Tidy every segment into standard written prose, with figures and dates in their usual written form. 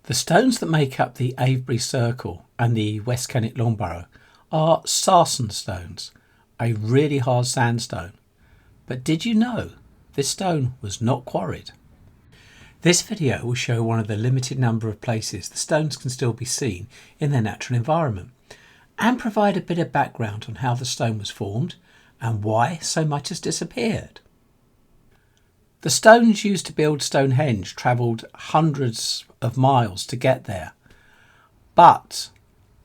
The stones that make up the Avebury Circle and the West Kennet Long Barrow are Sarsen Stones, a really hard sandstone. But did you know this stone was not quarried? This video will show one of the limited number of places the stones can still be seen in their natural environment and provide a bit of background on how the stone was formed and why so much has disappeared. The stones used to build Stonehenge travelled hundreds of miles to get there, but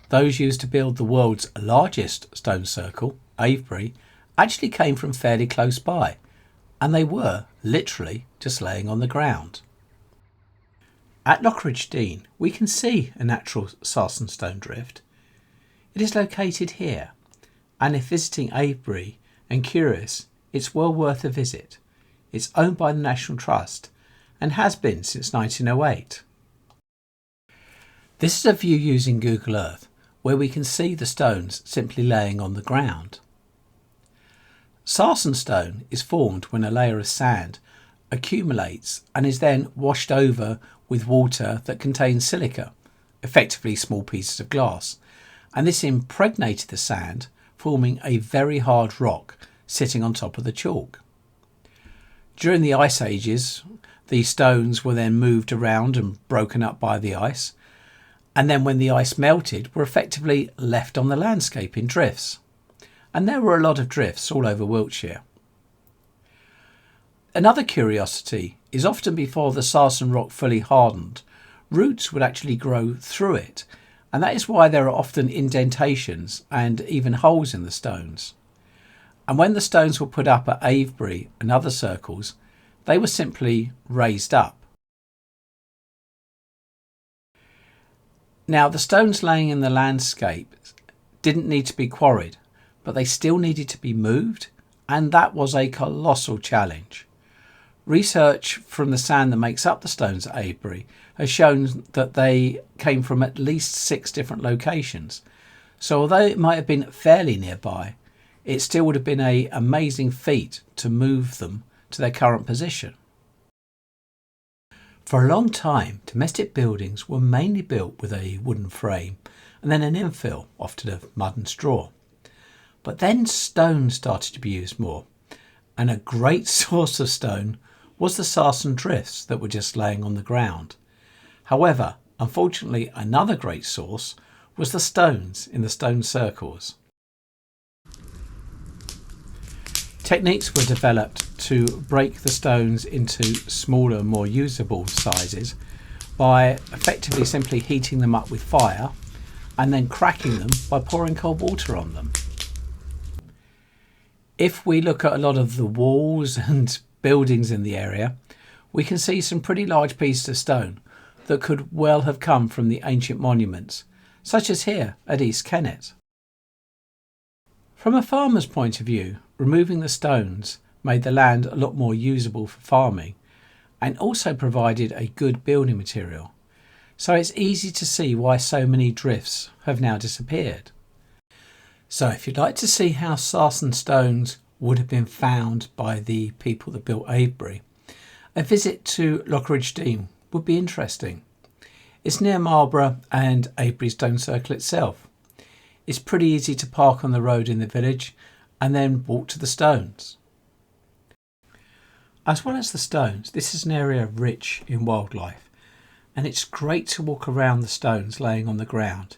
those used to build the world's largest stone circle, Avebury, actually came from fairly close by, and they were literally just laying on the ground. At Lockeridge Dene we can see a natural Sarsen stone drift. It is located here, and if visiting Avebury and curious, it's well worth a visit. It's owned by the National Trust and has been since 1908. This is a view using Google Earth where we can see the stones simply laying on the ground. Sarsen stone is formed when a layer of sand accumulates and is then washed over with water that contains silica, effectively small pieces of glass, and this impregnated the sand, forming a very hard rock sitting on top of the chalk. During the ice ages, these stones were then moved around and broken up by the ice, and then when the ice melted were effectively left on the landscape in drifts. And there were a lot of drifts all over Wiltshire. Another curiosity is often before the Sarsen rock fully hardened, roots would actually grow through it, and that is why there are often indentations and even holes in the stones. And when the stones were put up at Avebury and other circles, they were simply raised up. Now, the stones laying in the landscape didn't need to be quarried, but they still needed to be moved, and that was a colossal challenge. Research from the sand that makes up the stones at Avebury has shown that they came from at least 6 different locations. So although it might have been fairly nearby, it still would have been an amazing feat to move them to their current position. For a long time, domestic buildings were mainly built with a wooden frame and then an infill, often of mud and straw. But then stone started to be used more, and a great source of stone was the Sarsen drifts that were just laying on the ground. However, unfortunately, another great source was the stones in the stone circles. Techniques were developed to break the stones into smaller, more usable sizes by effectively simply heating them up with fire and then cracking them by pouring cold water on them. If we look at a lot of the walls and buildings in the area, we can see some pretty large pieces of stone that could well have come from the ancient monuments, such as here at West Kennet. From a farmer's point of view, removing the stones made the land a lot more usable for farming and also provided a good building material. So it's easy to see why so many drifts have now disappeared. So if you'd like to see how Sarsen stones would have been found by the people that built Avebury, a visit to Lockeridge Dene would be interesting. It's near Marlborough and Avebury Stone Circle itself. It's pretty easy to park on the road in the village and then walk to the stones. As well as the stones, this is an area rich in wildlife, and it's great to walk around the stones laying on the ground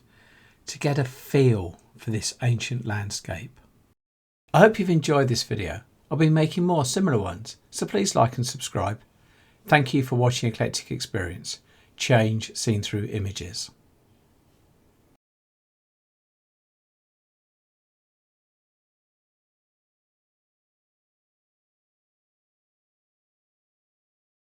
to get a feel for this ancient landscape. I hope you've enjoyed this video. I'll be making more similar ones, so please like and subscribe. Thank you for watching Eclectic Experience, change seen through images.